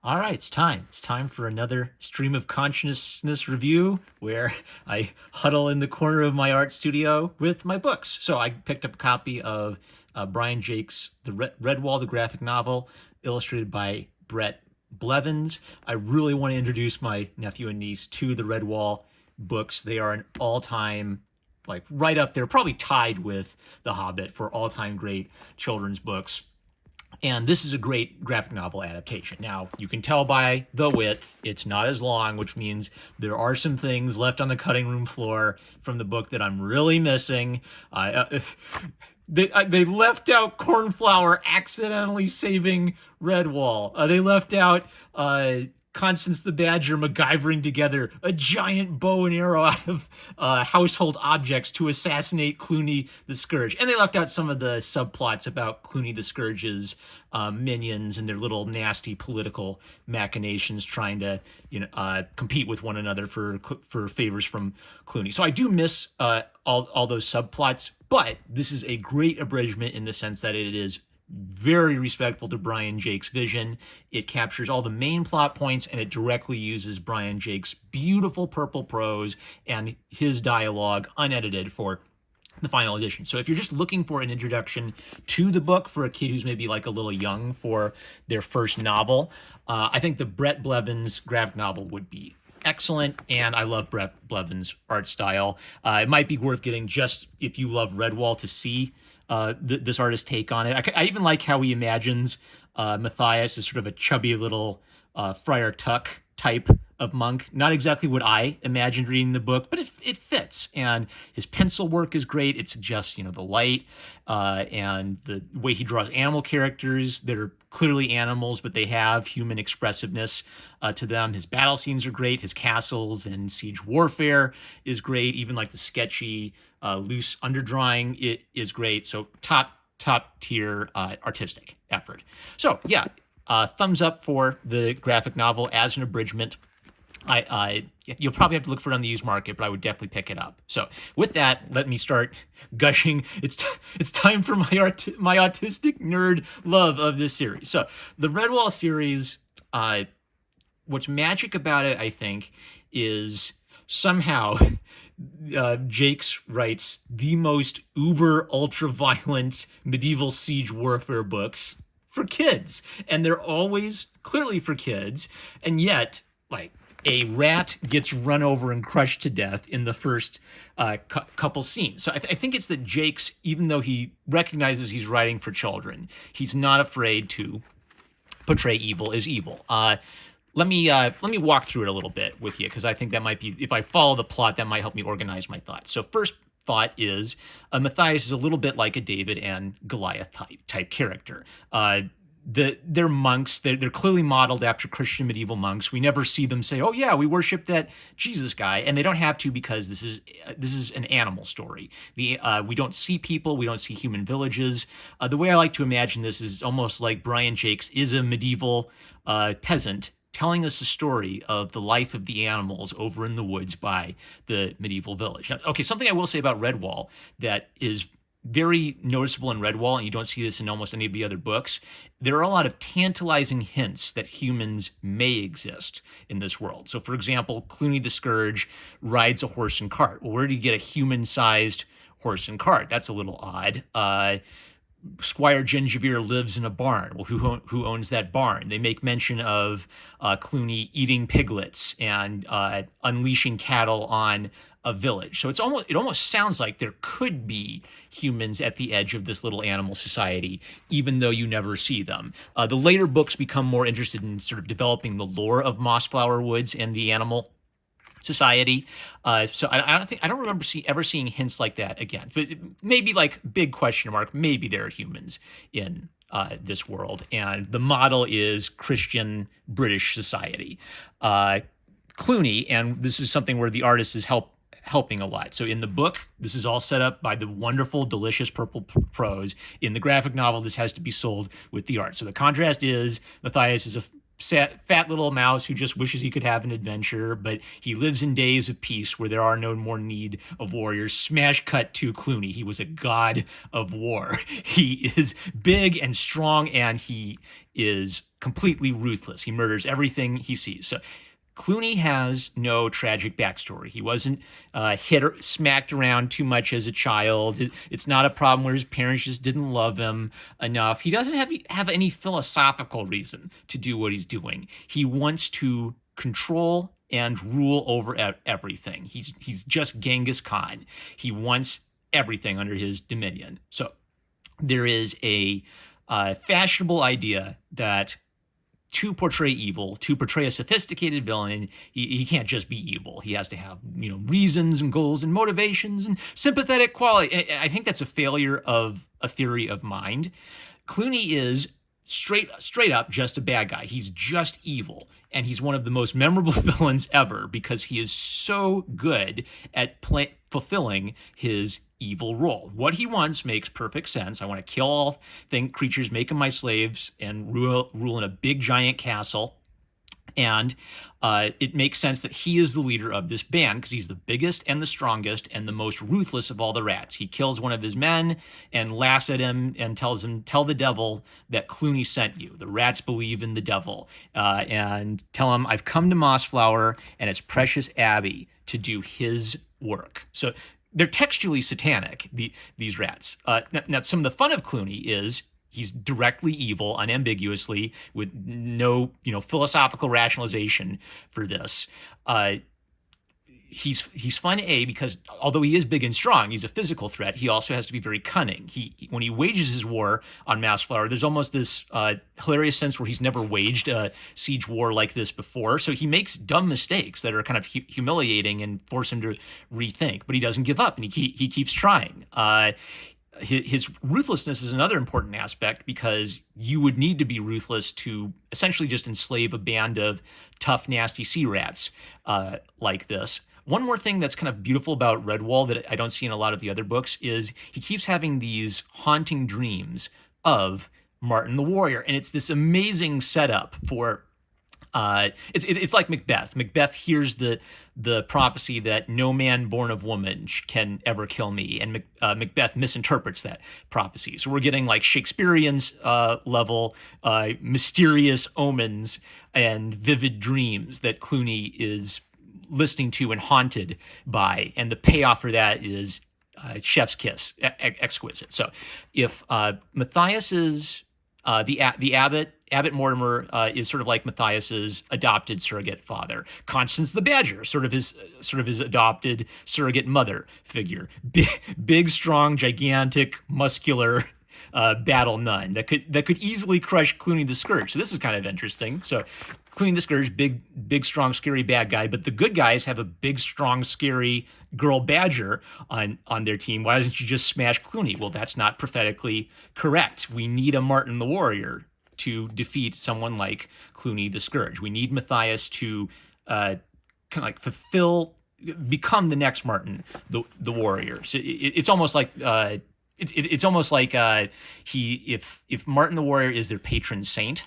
All right, it's time. It's time for another stream of consciousness review where I huddle in the corner of my art studio with my books. So I picked up a copy of Brian Jake's Redwall, the graphic novel, illustrated by Brett Blevins. I really want to introduce my nephew and niece to the Redwall books. They are an all-time, like right up there, probably tied with The Hobbit for all-time great children's books. And this is a great graphic novel adaptation. Now, you can tell by the width, it's not as long, which means there are some things left on the cutting room floor from the book that I'm really missing. They left out Cornflower accidentally saving Redwall. They left out Constance the Badger MacGyvering together a giant bow and arrow out of household objects to assassinate Clooney the Scourge. And they left out some of the subplots about Clooney the Scourge's minions and their little nasty political machinations trying to compete with one another for favors from Clooney. So I do miss all those subplots, but this is a great abridgment in the sense that it is very respectful to Brian Jake's vision. It captures all the main plot points and it directly uses Brian Jake's beautiful purple prose and his dialogue unedited for the final edition. So if you're just looking for an introduction to the book for a kid who's maybe like a little young for their first novel, I think the Brett Blevins graphic novel would be excellent, and I love Brett Blevins' art style. It might be worth getting just if you love Redwall to see this artist's take on it. I even like how he imagines Matthias as sort of a chubby little Friar Tuck type of monk. Not exactly what I imagined reading the book, but it fits. And his pencil work is great. It suggests, the light and the way he draws animal characters that are clearly animals, but they have human expressiveness to them. His battle scenes are great. His castles and siege warfare is great. Even like the sketchy, loose underdrawing it is great. So top tier artistic effort. So yeah, thumbs up for the graphic novel as an abridgment. You'll probably have to look for it on the used market, but I would definitely pick it up. So with that, let me start gushing. It's time for my autistic nerd love of this series. So the Redwall series, what's magic about it, I think, is somehow Jakes writes the most uber ultra violent medieval siege warfare books for kids, and they're always clearly for kids, and yet like a rat gets run over and crushed to death in the first couple scenes. So I think it's that Jakes, even though he recognizes he's writing for children, he's not afraid to portray evil as evil. Let me walk through it a little bit with you, because I think that might be, if I follow the plot, that might help me organize my thoughts. So first thought is Matthias is a little bit like a David and Goliath type character. They're monks. They're clearly modeled after Christian medieval monks. We never see them say, "Oh yeah, we worship that Jesus guy," and they don't have to, because this is an animal story. We don't see people, we don't see human villages. The way I like to imagine this is almost like Brian Jakes is a medieval peasant telling us a story of the life of the animals over in the woods by the medieval village. Now, okay, something I will say about Redwall that is very noticeable in Redwall, and you don't see this in almost any of the other books, there are a lot of tantalizing hints that humans may exist in this world. So, for example, Clooney the Scourge rides a horse and cart. Well, where do you get a human-sized horse and cart? That's a little odd. Squire Gingivier lives in a barn. Well, who owns that barn? They make mention of Clooney eating piglets and unleashing cattle on a village. So it almost sounds like there could be humans at the edge of this little animal society, even though you never see them. The later books become more interested in sort of developing the lore of Mossflower Woods and the animal society. So I don't remember ever seeing hints like that again. But maybe like big question mark, maybe there are humans in this world. And the model is Christian British society. Clooney, and this is something where the artist is helping a lot. So in the book, this is all set up by the wonderful, delicious purple prose. In the graphic novel, this has to be sold with the art. So the contrast is Matthias is a fat little mouse who just wishes he could have an adventure, but he lives in days of peace where there are no more need of warriors. Smash cut to Clooney. He was a god of war. He is big and strong, and he is completely ruthless. He murders everything he sees. So Clooney has no tragic backstory. He wasn't hit or smacked around too much as a child. It's not a problem where his parents just didn't love him enough. He doesn't have any philosophical reason to do what he's doing. He wants to control and rule over everything. He's just Genghis Khan. He wants everything under his dominion. So there is a fashionable idea that to portray evil, to portray a sophisticated villain, he can't just be evil. He has to have, reasons and goals and motivations and sympathetic quality. I think that's a failure of a theory of mind. Clooney is straight up just a bad guy. He's just evil. And he's one of the most memorable villains ever because he is so good at fulfilling his evil role. What he wants makes perfect sense. I want to kill all creatures, make them my slaves, and rule in a big giant castle. And it makes sense that he is the leader of this band because he's the biggest and the strongest and the most ruthless of all the rats. He kills one of his men and laughs at him and tells him, "Tell the devil that Clooney sent you." The rats believe in the devil and tell him, "I've come to Mossflower and it's Precious Abby to do his work." So they're textually satanic, these rats. Now, some of the fun of Clooney is he's directly evil, unambiguously, with no, philosophical rationalization for this. He's fun, because although he is big and strong, he's a physical threat. He also has to be very cunning. When he wages his war on Mossflower, there's almost this hilarious sense where he's never waged a siege war like this before. So he makes dumb mistakes that are kind of humiliating and force him to rethink. But he doesn't give up, and he keeps trying. His ruthlessness is another important aspect because you would need to be ruthless to essentially just enslave a band of tough, nasty sea rats like this. One more thing that's kind of beautiful about Redwall that I don't see in a lot of the other books is he keeps having these haunting dreams of Martin the Warrior. And it's this amazing setup for it's like Macbeth. Macbeth hears the prophecy that no man born of woman can ever kill me, and Macbeth misinterprets that prophecy. So we're getting like Shakespearean's level mysterious omens and vivid dreams that Clooney is listening to and haunted by, and the payoff for that is chef's kiss, exquisite. So if Matthias's the Abbot Mortimer is sort of like Matthias's adopted surrogate father. Constance the Badger, sort of his adopted surrogate mother figure. Big, strong, gigantic, muscular battle nun that could easily crush Clooney the Scourge. So this is kind of interesting. So Clooney the Scourge, big, strong, scary bad guy, but the good guys have a big, strong, scary girl badger on their team. Why doesn't you just smash Clooney? Well, that's not prophetically correct. We need a Martin the Warrior to defeat someone like Clooney the Scourge. We need Matthias to kind of like become the next Martin the Warrior. So it's almost like it's almost like if Martin the Warrior is their patron saint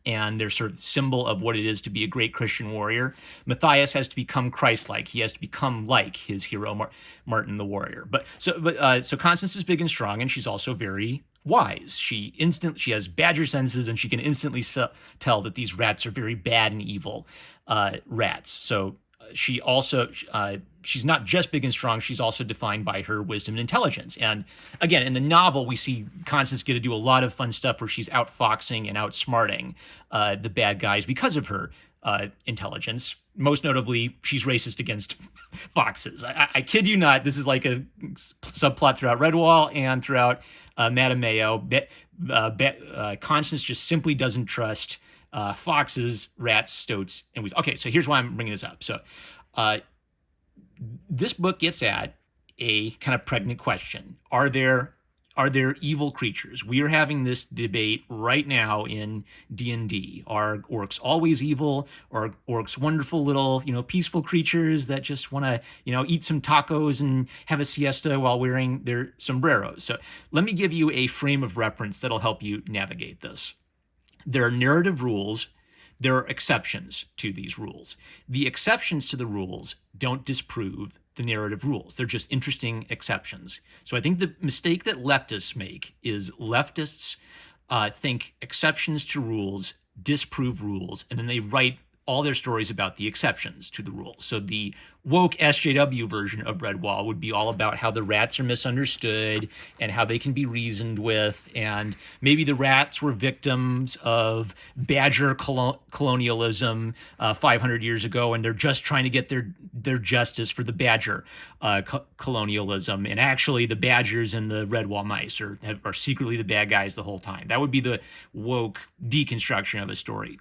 and their sort of symbol of what it is to be a great Christian warrior, Matthias has to become Christ-like. He has to become like his hero, Martin the Warrior. So Constance is big and strong, and she's also very wise. She has badger senses, and she can instantly tell that these rats are very bad and evil rats. So she also she's not just big and strong, she's also defined by her wisdom and intelligence. And again, in the novel, we see Constance get to do a lot of fun stuff where she's outfoxing and outsmarting the bad guys because of her intelligence. Most notably, she's racist against foxes. I kid you not, this is like a subplot throughout Redwall and throughout Madame Mayo. Constance just simply doesn't trust foxes, rats, stoats, and weasels. Okay, so here's why I'm bringing this up. So this book gets at a kind of pregnant question. Are there evil creatures? We are having this debate right now in D&D. Are orcs always evil? Or are orcs wonderful little, peaceful creatures that just want to, eat some tacos and have a siesta while wearing their sombreros? So let me give you a frame of reference that'll help you navigate this. There are narrative rules. There are exceptions to these rules. The exceptions to the rules don't disprove the narrative rules. They're just interesting exceptions. So I think the mistake that leftists make is leftists think exceptions to rules disprove rules, and then they write all their stories about the exceptions to the rules. So the woke SJW version of Redwall would be all about how the rats are misunderstood and how they can be reasoned with, and maybe the rats were victims of badger colonialism 500 years ago, and they're just trying to get their justice for the badger colonialism. And actually, the badgers and the Redwall mice are secretly the bad guys the whole time. That would be the woke deconstruction of a story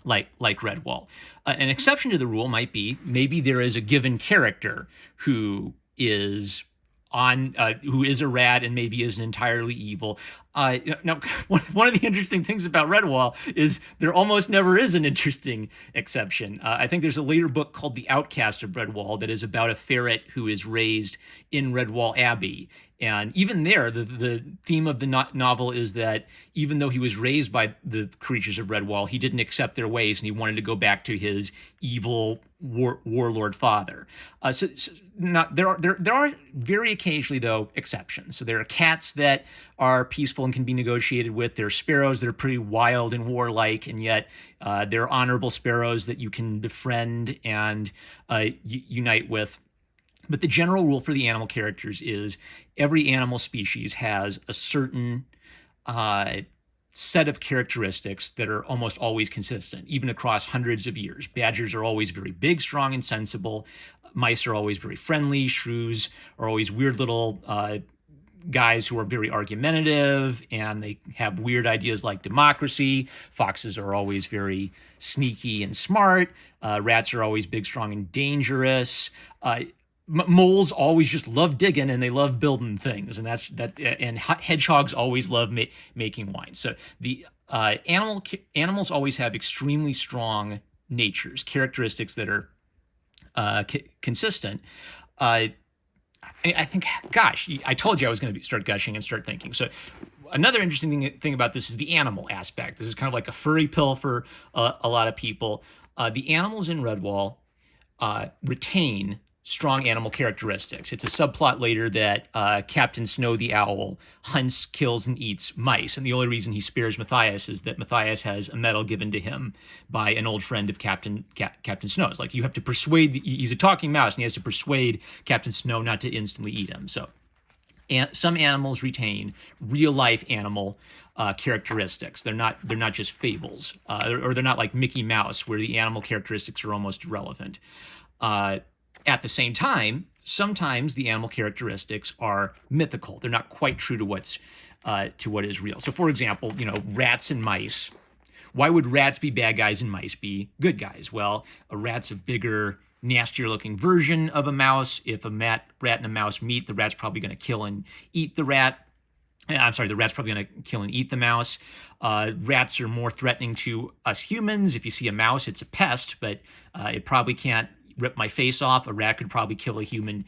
like Redwall. An exception to the rule might be maybe there is a given character who is a rat and maybe isn't entirely evil. Now, one of the interesting things about Redwall is there almost never is an interesting exception. I think there's a later book called The Outcast of Redwall that is about a ferret who is raised in Redwall Abbey. And even there, the theme of the novel is that even though he was raised by the creatures of Redwall, he didn't accept their ways and he wanted to go back to his evil warlord father. There are very occasionally, though, exceptions. So there are cats that are peaceful and can be negotiated with. There are sparrows that are pretty wild and warlike, and yet there are honorable sparrows that you can befriend and unite with. But the general rule for the animal characters is every animal species has a certain set of characteristics that are almost always consistent, even across hundreds of years. Badgers are always very big, strong, and sensible. Mice are always very friendly. Shrews are always weird little guys who are very argumentative, and they have weird ideas like democracy. Foxes are always very sneaky and smart. Rats are always big, strong, and dangerous. Moles always just love digging and they love building things, and and hedgehogs always love making wine. So the animals always have extremely strong natures, characteristics that are consistent. I think, gosh, I told you I was going to start gushing and start thinking. So another interesting thing about this is the animal aspect. This is kind of like a furry pill for a lot of people. The animals in Redwall retain strong animal characteristics. It's a subplot later that Captain Snow the Owl hunts, kills, and eats mice. And the only reason he spares Matthias is that Matthias has a medal given to him by an old friend of Captain Snow. It's like you have to persuade, he's a talking mouse, and he has to persuade Captain Snow not to instantly eat him. So some animals retain real life animal characteristics. They're not just fables, or they're not like Mickey Mouse, where the animal characteristics are almost irrelevant. At the same time, sometimes the animal characteristics are mythical. They're not quite true to what is real. So, for example, rats and mice. Why would rats be bad guys and mice be good guys? Well, a rat's a bigger, nastier-looking version of a mouse. If a rat and a mouse meet, the rat's probably going to kill and eat the rat. I'm sorry, the rat's probably going to kill and eat the mouse. Rats are more threatening to us humans. If you see a mouse, it's a pest, but it probably can't rip my face off. A rat could probably kill a human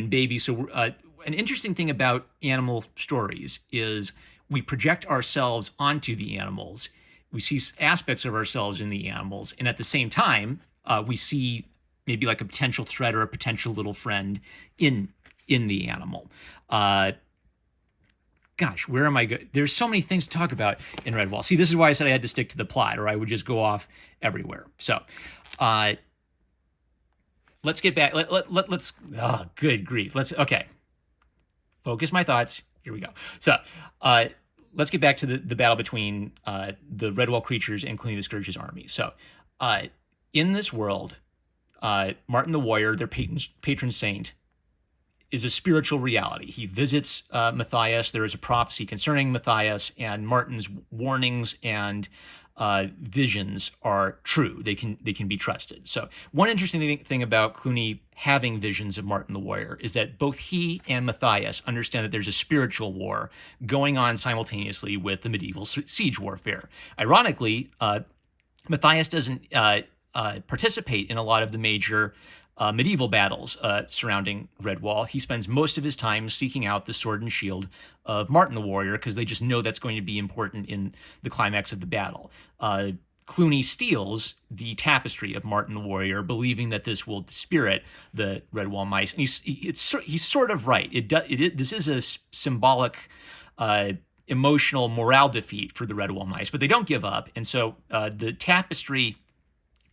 baby. So an interesting thing about animal stories is we project ourselves onto the animals. We see aspects of ourselves in the animals, and at the same time, we see maybe like a potential threat or a potential little friend in the animal. Gosh, where am I going? There's so many things to talk about in Redwall. See, this is why I said I had to stick to the plot, or I would just go off everywhere. So, let's get back. Let's. Oh, good grief. Okay. Focus my thoughts. Here we go. So, let's get back to the battle between the Redwall creatures and Clooney the Scourge's army. So, in this world, Martin the Warrior, their patron saint, is a spiritual reality. He visits Matthias. There is a prophecy concerning Matthias, and Martin's warnings and visions are true. They can be trusted. So one interesting thing about Clooney having visions of Martin the Warrior is that both he and Matthias understand that there's a spiritual war going on simultaneously with the medieval siege warfare. Ironically, Matthias doesn't participate in a lot of the major medieval battles surrounding Redwall. He spends most of his time seeking out the sword and shield of Martin the Warrior because they just know that's going to be important in the climax of the battle. Clooney steals the tapestry of Martin the Warrior, believing that this will dispirit the Redwall mice. And he's sort of right. This is a symbolic emotional morale defeat for the Redwall mice, but they don't give up. And so the tapestry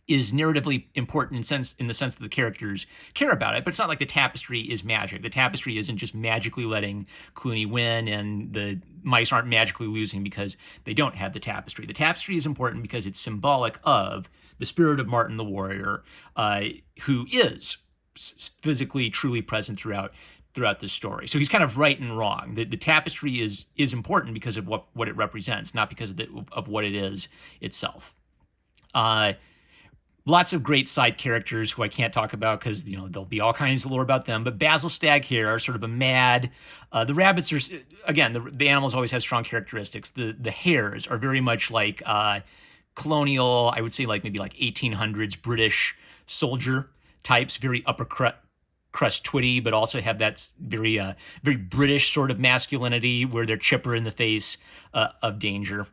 is narratively important in the sense that the characters care about it, but it's not like the tapestry is magic. The tapestry isn't just magically letting Clooney win, and the mice aren't magically losing because they don't have the tapestry. The tapestry is important because it's symbolic of the spirit of Martin the Warrior, who is physically truly present throughout this story. So he's kind of right and wrong. The tapestry is important because of what it represents, not because of what it is itself. Lots of great side characters who I can't talk about because, there'll be all kinds of lore about them. But Basil Staghair are sort of a mad. The rabbits are, again, the animals always have strong characteristics. The hares are very much like colonial, I would say maybe 1800s British soldier types, very upper crust twitty, but also have that very British sort of masculinity where they're chipper in the face of danger.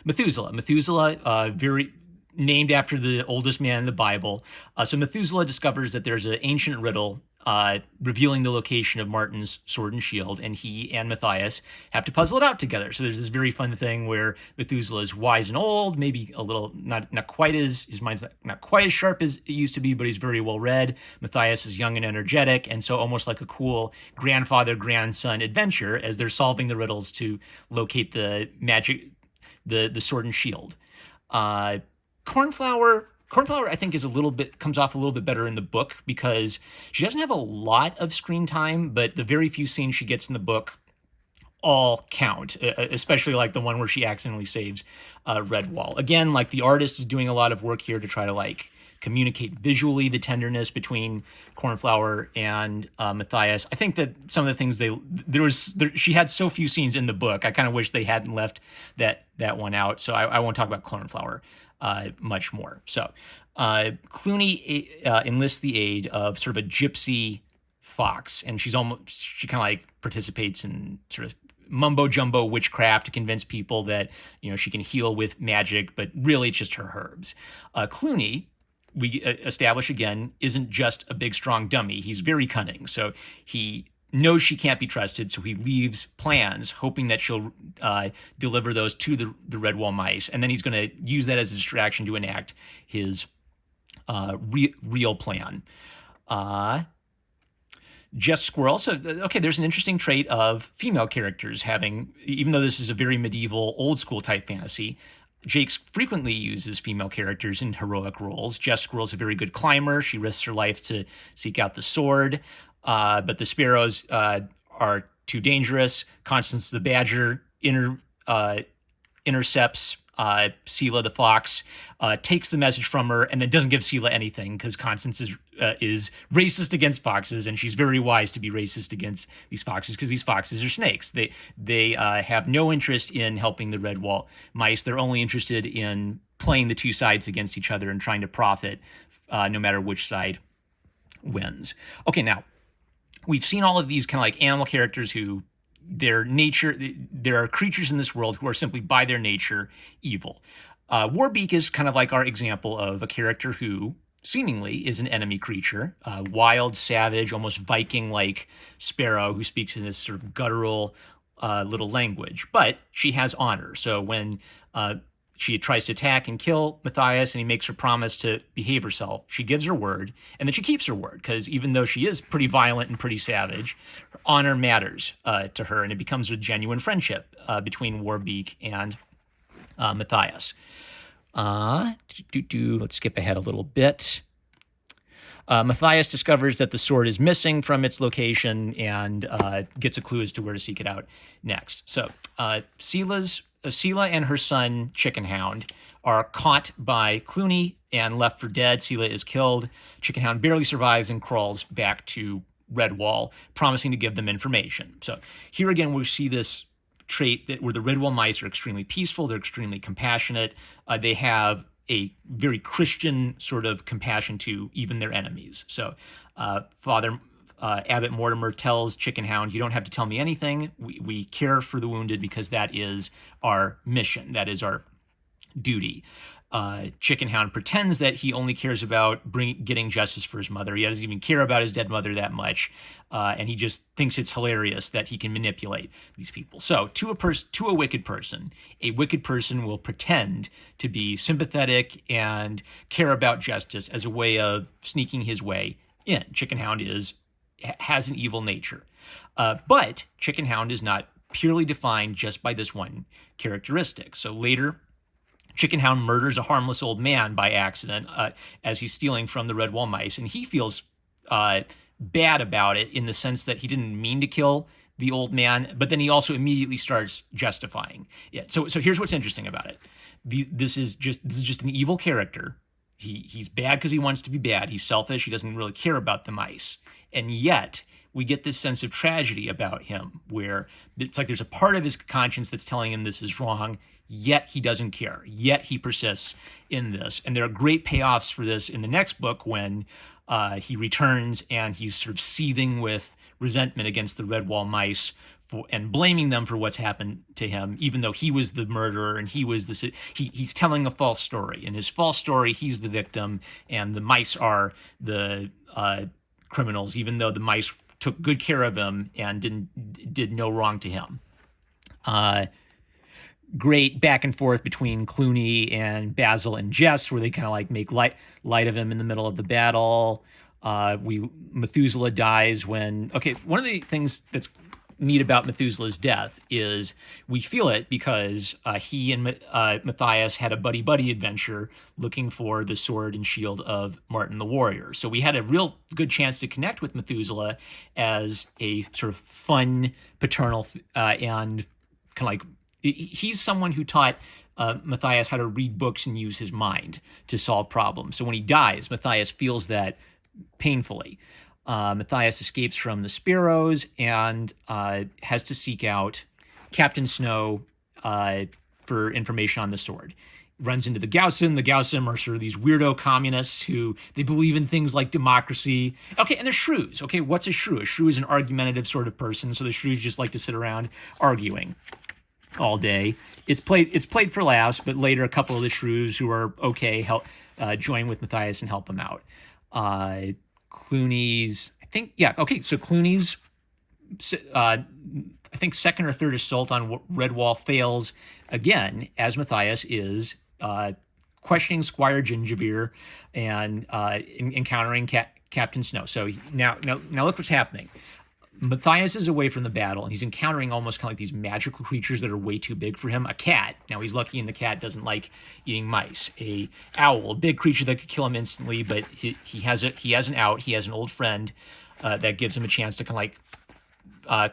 Methuselah, very named after the oldest man in the Bible. So Methuselah discovers that there's an ancient riddle revealing the location of Martin's sword and shield, and he and Matthias have to puzzle it out together. So there's this very fun thing where Methuselah is wise and old, maybe a little not quite as his mind's not quite as sharp as it used to be, but he's very well read. Matthias is young and energetic, and so almost like a cool grandfather-grandson adventure as they're solving the riddles to locate the magic. The sword and shield. Cornflower, I think, comes off a little bit better in the book because she doesn't have a lot of screen time, but the very few scenes she gets in the book all count, especially the one where she accidentally saves Redwall. Again, the artist is doing a lot of work here to try to communicate visually the tenderness between Cornflower and Matthias. I think that some of the things she had so few scenes in the book. I kind of wish they hadn't left that one out. So I won't talk about Cornflower much more. So Clooney enlists the aid of sort of a gypsy fox, and she kind of participates in sort of mumbo jumbo witchcraft to convince people that she can heal with magic, but really it's just her herbs. Clooney, we establish again, isn't just a big, strong dummy. He's very cunning. So he knows she can't be trusted, so he leaves plans, hoping that she'll deliver those to the Redwall mice. And then he's going to use that as a distraction to enact his real plan. Jess Squirrel. So, there's an interesting trait of female characters having, even though this is a very medieval, old school type fantasy, Jakes frequently uses female characters in heroic roles. Jess Squirrel's a very good climber. She risks her life to seek out the sword. But the sparrows are too dangerous. Constance the badger intercepts Seela the fox, takes the message from her, and then doesn't give Seela anything because Constance is racist against foxes, and she's very wise to be racist against these foxes because these foxes are snakes. They have no interest in helping the Redwall mice. They're only interested in playing the two sides against each other and trying to profit no matter which side wins. Okay, now we've seen all of these kind of animal characters who there are creatures in this world who are simply by their nature evil. Warbeak is kind of our example of a character who seemingly is an enemy creature, wild, savage, almost Viking-like sparrow who speaks in this sort of guttural little language. But she has honor. So when she tries to attack and kill Matthias and he makes her promise to behave herself, she gives her word, and then she keeps her word because even though she is pretty violent and pretty savage, her honor matters to her, and it becomes a genuine friendship between Warbeak and Matthias. Let's skip ahead a little bit. Matthias discovers that the sword is missing from its location and gets a clue as to where to seek it out next. So Seela and her son, Chickenhound, are caught by Clooney and left for dead. Seela is killed. Chickenhound barely survives and crawls back to Redwall, promising to give them information. So here again, we see this trait where the Redwall mice are extremely peaceful. They're extremely compassionate. They have a very Christian sort of compassion to even their enemies. So Father Abbot Mortimer tells Chickenhound, you don't have to tell me anything. We care for the wounded because that is our mission. That is our duty. Chickenhound pretends that he only cares about getting justice for his mother. He doesn't even care about his dead mother that much, and he just thinks it's hilarious that he can manipulate these people. So, to a wicked person will pretend to be sympathetic and care about justice as a way of sneaking his way in. Chickenhound has an evil nature, but Chickenhound is not purely defined just by this one characteristic. So later, Chickenhound murders a harmless old man by accident as he's stealing from the Redwall mice, and he feels bad about it in the sense that he didn't mean to kill the old man, but then he also immediately starts justifying it. So here's what's interesting about it. This is just an evil character. He's bad because he wants to be bad. He's selfish. He doesn't really care about the mice, and yet we get this sense of tragedy about him, where it's like there's a part of his conscience that's telling him this is wrong, yet he doesn't care. Yet he persists in this. And there are great payoffs for this in the next book when he returns and he's sort of seething with resentment against the Redwall mice and blaming them for what's happened to him, even though he was the murderer and he's telling a false story. In his false story, he's the victim and the mice are the criminals, even though the mice took good care of him and did no wrong to him. Great back and forth between Clooney and Basil and Jess, where they kind of like make light of him in the middle of the battle. Methuselah dies when. Okay, one of the things that's neat about Methuselah's death is we feel it because he and Matthias had a buddy adventure looking for the sword and shield of Martin the Warrior. So we had a real good chance to connect with Methuselah as a sort of fun, paternal, and kind of like he's someone who taught Matthias how to read books and use his mind to solve problems. So when he dies, Matthias feels that painfully. Matthias escapes from the Sparrows and has to seek out Captain Snow for information on the sword. Runs into the Gaussum. The Gaussum are sort of these weirdo communists who they believe in things like democracy. Okay, and they're shrews. Okay, what's a shrew? A shrew is an argumentative sort of person, so the shrews just like to sit around arguing all day. It's played for laughs, but later a couple of the shrews who are okay join with Matthias and help him out. Clooney's, so Clooney's, I think second or third assault on Redwall fails again, as Matthias is questioning Squire Gingerbeer and encountering Captain Snow. So now look what's happening. Matthias is away from the battle, and he's encountering almost kind of like these magical creatures that are way too big for him. A cat. Now, he's lucky, and the cat doesn't like eating mice. A owl, a big creature that could kill him instantly, but he has an out. He has an old friend that gives him a chance to kind of like,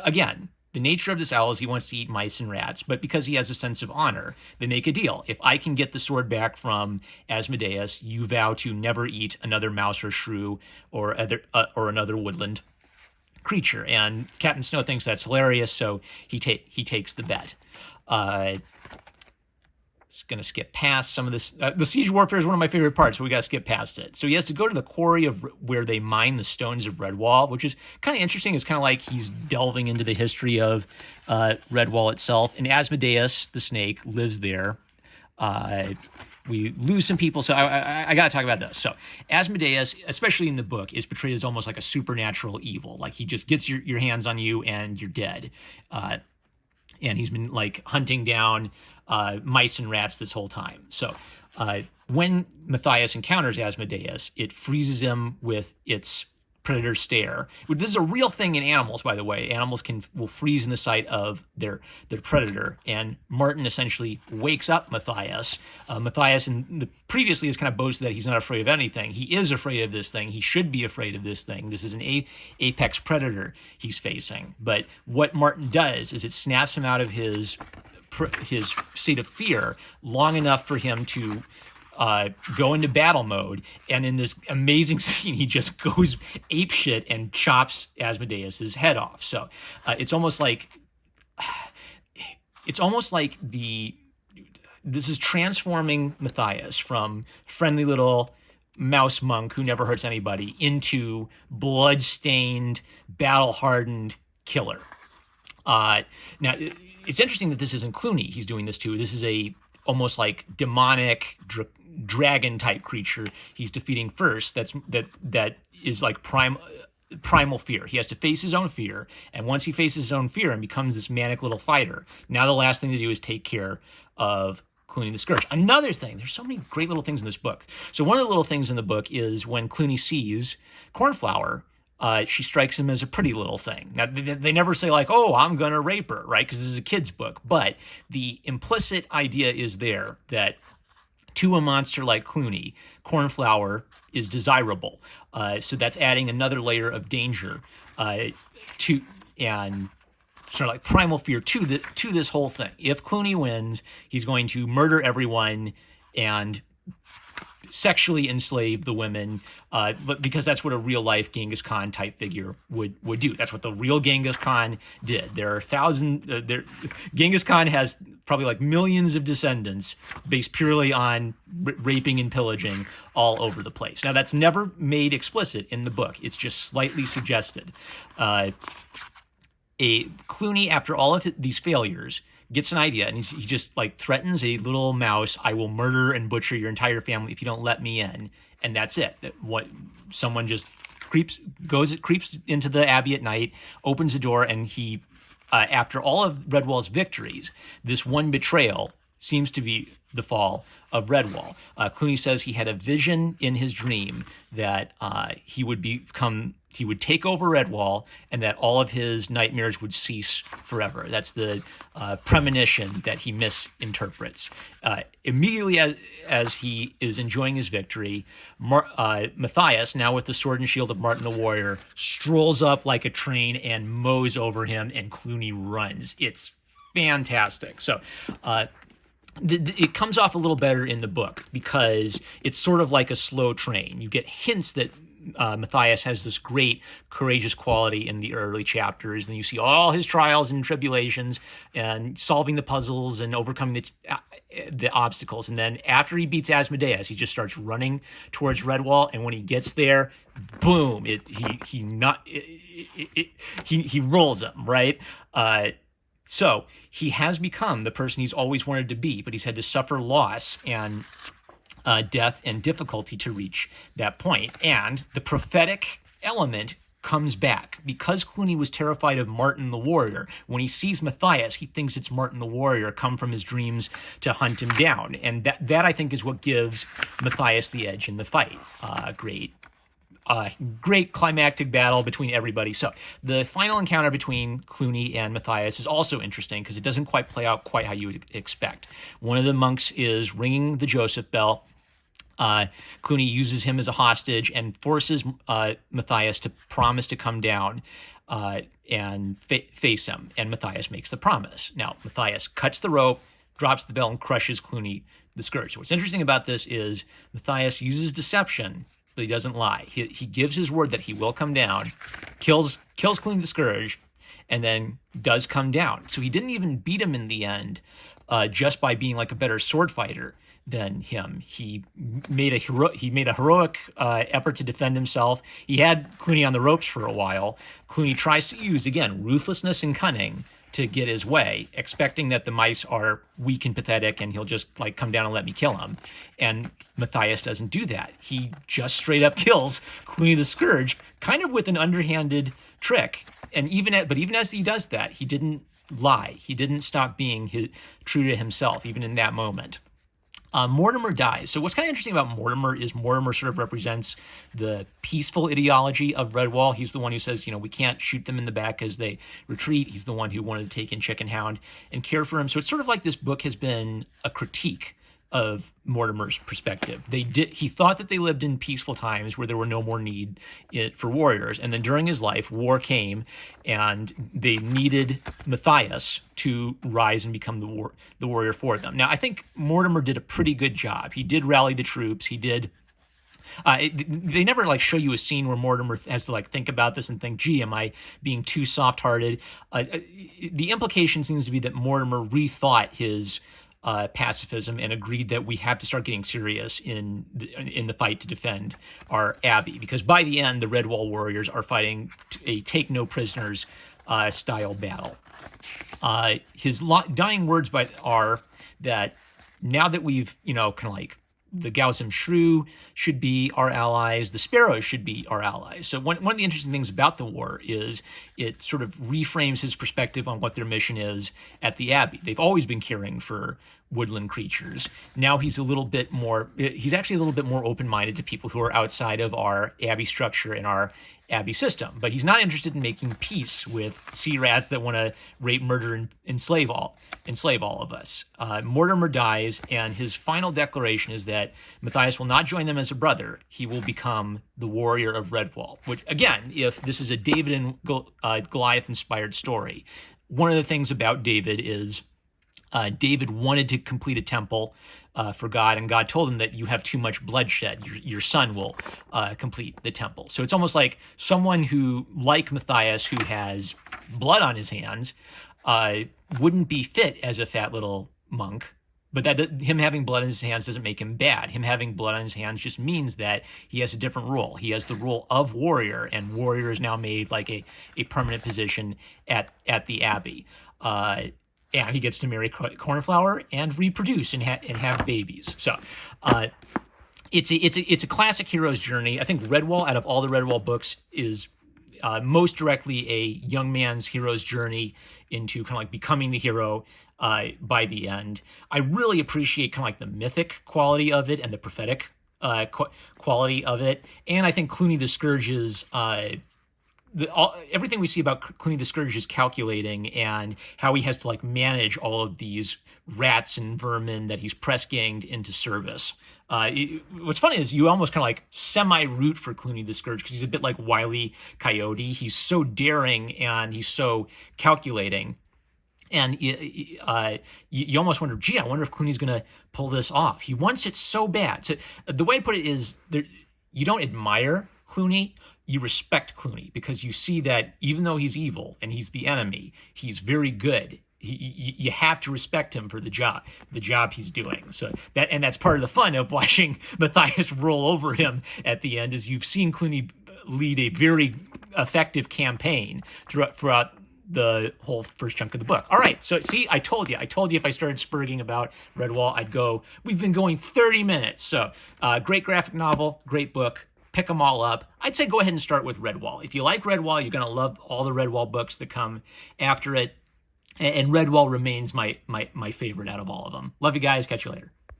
again, the nature of this owl is he wants to eat mice and rats, but because he has a sense of honor, they make a deal. If I can get the sword back from Asmodeus, you vow to never eat another mouse or shrew or another woodland creature. And Captain Snow thinks that's hilarious, so he takes the bet. It's going to skip past some of this. The siege warfare is one of my favorite parts, so we got to skip past it. So he has to go to the quarry of where they mine the stones of Redwall, which is kind of interesting. It's kind of like he's delving into the history of Redwall itself. And Asmodeus, the snake, lives there. We lose some people, so I got to talk about this. So Asmodeus, especially in the book, is portrayed as almost like a supernatural evil. Like he just gets your hands on you and you're dead. And he's been like hunting down mice and rats this whole time. So when Matthias encounters Asmodeus, it freezes him with its predator stare. This is a real thing in animals, by the way. Animals will freeze in the sight of their predator, and Martin essentially wakes up Matthias. Matthias previously has kind of boasted that he's not afraid of anything. He is afraid of this thing. He should be afraid of this thing. This is an apex predator he's facing. But what Martin does is it snaps him out of his state of fear long enough for him to go into battle mode, and in this amazing scene, he just goes apeshit and chops Asmodeus's head off. So it's almost like this is transforming Matthias from friendly little mouse monk who never hurts anybody into blood-stained, battle-hardened killer. Now, it's interesting that this isn't Clooney he's doing this to. This is a almost like demonic dragon type creature he's defeating first. That is like primal fear. He has to face his own fear, and once he faces his own fear and becomes this manic little fighter, now the last thing to do is take care of Clooney the Scourge. Another thing, there's so many great little things in this book. So one of the little things in the book is when Clooney sees Cornflower, she strikes him as a pretty little thing. Now, they never say like, oh, I'm going to rape her, right? Because this is a kid's book. But the implicit idea is there that to a monster like Clooney, Cornflower is desirable. So that's adding another layer of danger to and sort of like primal fear to this whole thing. If Clooney wins, he's going to murder everyone and sexually enslave the women, but because that's what a real life Genghis Khan type figure would do. That's what the real Genghis Khan did. There are Genghis Khan has probably like millions of descendants based purely on raping and pillaging all over the place. Now that's never made explicit in the book. It's just slightly suggested. Clooney, after all of these failures, gets an idea, and he just like threatens a little mouse. I will murder and butcher your entire family if you don't let me in. And that's it. Someone just creeps into the abbey at night, opens the door, and he, after all of Redwall's victories, this one betrayal seems to be the fall of Redwall. Clooney says he had a vision in his dream that he would take over Redwall and that all of his nightmares would cease forever. That's the premonition that he misinterprets. Immediately as he is enjoying his victory, Matthias, now with the sword and shield of Martin the Warrior, strolls up like a train and mows over him, and Clooney runs. It's fantastic. So it comes off a little better in the book because it's sort of like a slow train. You get hints that Matthias has this great courageous quality in the early chapters, and you see all his trials and tribulations and solving the puzzles and overcoming the obstacles. And then after he beats Asmodeus, he just starts running towards Redwall, and when he gets there, boom, he rolls him, right? So he has become the person he's always wanted to be, but he's had to suffer loss and death and difficulty to reach that point. And the prophetic element comes back. Because Clooney was terrified of Martin the Warrior, when he sees Matthias, he thinks it's Martin the Warrior come from his dreams to hunt him down. And that I think is what gives Matthias the edge in the fight. Great climactic battle between everybody. So the final encounter between Clooney and Matthias is also interesting because it doesn't quite play out quite how you would expect. One of the monks is ringing the Joseph bell. Clooney uses him as a hostage and forces Matthias to promise to come down and face him. And Matthias makes the promise. Now, Matthias cuts the rope, drops the bell, and crushes Clooney the Scourge. So what's interesting about this is Matthias uses deception, but he doesn't lie. He gives his word that he will come down, kills Clooney the Scourge, and then does come down. So he didn't even beat him in the end just by being like a better sword fighter than him. He made a heroic effort to defend himself. He had Clooney on the ropes for a while. Clooney tries to use, again, ruthlessness and cunning to get his way, expecting that the mice are weak and pathetic and he'll just like come down and let me kill him. And Matthias doesn't do that. He just straight up kills Clooney the Scourge, kind of with an underhanded trick. And even as he does that, he didn't lie. He didn't stop being true to himself, even in that moment. Mortimer dies. So what's kind of interesting about Mortimer is Mortimer sort of represents the peaceful ideology of Redwall. He's the one who says, we can't shoot them in the back as they retreat. He's the one who wanted to take in Chicken Hound and care for him. So it's sort of like this book has been a critique of Mortimer's perspective. He thought that they lived in peaceful times where there were no more need for warriors. And then during his life, war came and they needed Matthias to rise and become the warrior for them. Now, I think Mortimer did a pretty good job. He did rally the troops. He did. They never like show you a scene where Mortimer has to like think about this and think, gee, am I being too soft-hearted? The implication seems to be that Mortimer rethought his pacifism and agreed that we have to start getting serious in the fight to defend our abbey, because by the end the Redwall warriors are fighting a take no prisoners style battle. His dying words are that now that we've, kind of like the Gaussum Shrew should be our allies, the Sparrows should be our allies. So one of the interesting things about the war is it sort of reframes his perspective on what their mission is at the Abbey. They've always been caring for woodland creatures. Now he's actually a little bit more open-minded to people who are outside of our Abbey structure and our Abbey system, but he's not interested in making peace with sea rats that want to rape, murder, and enslave all of us. Mortimer dies, and his final declaration is that Matthias will not join them as a brother. He will become the warrior of Redwall. Which, again, if this is a David and Goliath-inspired story, one of the things about David is David wanted to complete a temple for God, and God told him that you have too much bloodshed. Your son will complete the temple. So it's almost like someone who, like Matthias, who has blood on his hands, wouldn't be fit as a fat little monk. But him having blood on his hands doesn't make him bad. Him having blood on his hands just means that he has a different role. He has the role of warrior, and warrior is now made like a permanent position at the Abbey. And he gets to marry Cornflower and reproduce and have babies. So it's a classic hero's journey. I think Redwall, out of all the Redwall books, is most directly a young man's hero's journey into kind of like becoming the hero by the end. I really appreciate kind of like the mythic quality of it and the prophetic quality of it. And I think Clooney the Scourge's everything we see about Clooney the Scourge is calculating, and how he has to like manage all of these rats and vermin that he's press ganged into service. What's funny is you almost kind of like semi-root for Clooney the Scourge because he's a bit like Wile E. Coyote. He's so daring and he's so calculating. And you almost wonder, gee, I wonder if Clooney's going to pull this off. He wants it so bad. So the way to put it is, you don't admire Clooney, you respect Clooney, because you see that even though he's evil and he's the enemy, he's very good. You have to respect him for the job he's doing. So that's part of the fun of watching Matthias roll over him at the end, is you've seen Clooney lead a very effective campaign throughout the whole first chunk of the book. All right, so see, I told you if I started spurging about Redwall, I'd go. We've been going 30 minutes. So great graphic novel, great book. Pick them all up. I'd say go ahead and start with Redwall. If you like Redwall, you're going to love all the Redwall books that come after it. And Redwall remains my favorite out of all of them. Love you guys. Catch you later.